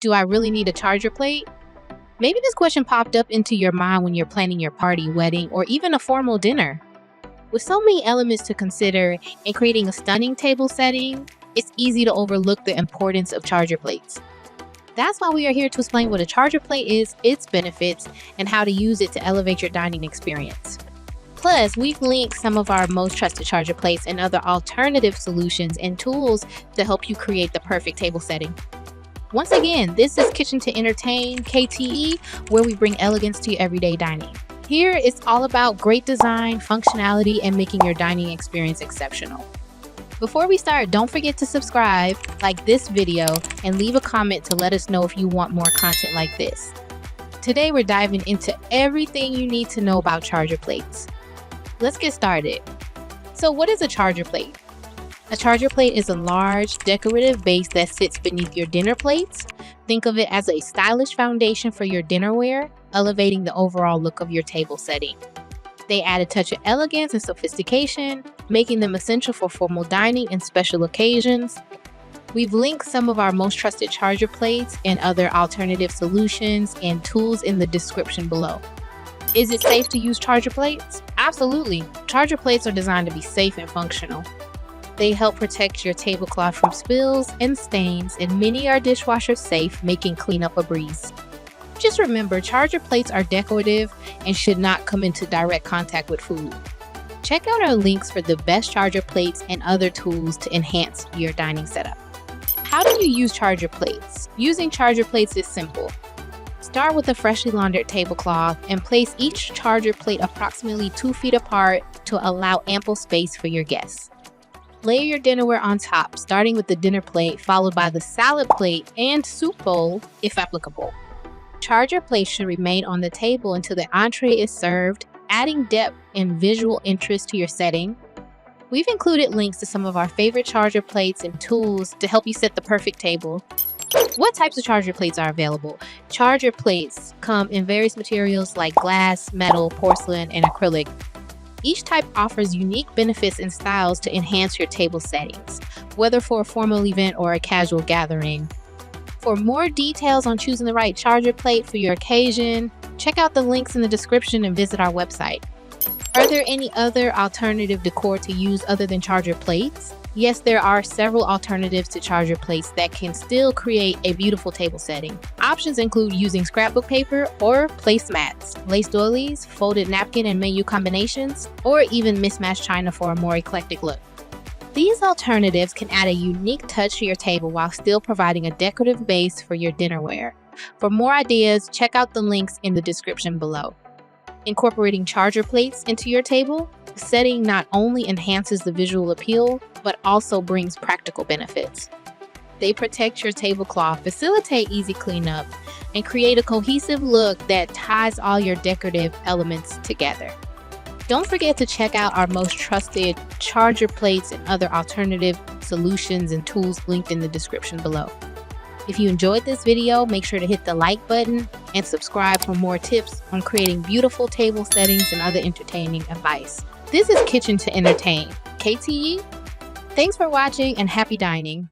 Do I really need a charger plate? Maybe this question popped up into your mind when you're planning your party, wedding, or even a formal dinner. With so many elements to consider and creating a stunning table setting, it's easy to overlook the importance of charger plates. That's why we are here to explain what a charger plate is, its benefits, and how to use it to elevate your dining experience. Plus, we've linked some of our most trusted charger plates and other alternative solutions and tools to help you create the perfect table setting. Once again, this is Kitchen to Entertain, KTE, where we bring elegance to your everyday dining. Here, it's all about great design, functionality, and making your dining experience exceptional. Before we start, don't forget to subscribe, like this video, and leave a comment to let us know if you want more content like this. Today, we're diving into everything you need to know about charger plates. Let's get started. So what is a charger plate? A charger plate is a large, decorative base that sits beneath your dinner plates. Think of it as a stylish foundation for your dinnerware, elevating the overall look of your table setting. They add a touch of elegance and sophistication, making them essential for formal dining and special occasions. We've linked some of our most trusted charger plates and other alternative solutions and tools in the description below. Is it safe to use charger plates? Absolutely. Charger plates are designed to be safe and functional. They help protect your tablecloth from spills and stains, and many are dishwasher safe, making cleanup a breeze. Just remember, charger plates are decorative and should not come into direct contact with food. Check out our links for the best charger plates and other tools to enhance your dining setup. How do you use charger plates? Using charger plates is simple. Start with a freshly laundered tablecloth and place each charger plate approximately 2 feet apart to allow ample space for your guests. Lay your dinnerware on top, starting with the dinner plate, followed by the salad plate and soup bowl, if applicable. Charger plates should remain on the table until the entree is served, adding depth and visual interest to your setting. We've included links to some of our favorite charger plates and tools to help you set the perfect table. What types of charger plates are available? Charger plates come in various materials like glass, metal, porcelain, and acrylic. Each type offers unique benefits and styles to enhance your table settings, whether for a formal event or a casual gathering. For more details on choosing the right charger plate for your occasion, check out the links in the description and visit our website. Are there any other alternative decor to use other than charger plates? Yes, there are several alternatives to charger plates that can still create a beautiful table setting. Options include using scrapbook paper or placemats, lace doilies, folded napkin and menu combinations, or even mismatched china for a more eclectic look. These alternatives can add a unique touch to your table while still providing a decorative base for your dinnerware. For more ideas, check out the links in the description below. Incorporating charger plates into your table setting not only enhances the visual appeal, but also brings practical benefits. They protect your tablecloth, facilitate easy cleanup, and create a cohesive look that ties all your decorative elements together. Don't forget to check out our most trusted charger plates and other alternative solutions and tools linked in the description below. If you enjoyed this video, make sure to hit the like button and subscribe for more tips on creating beautiful table settings and other entertaining advice. This is Kitchen to Entertain, KTE. Thanks for watching and happy dining.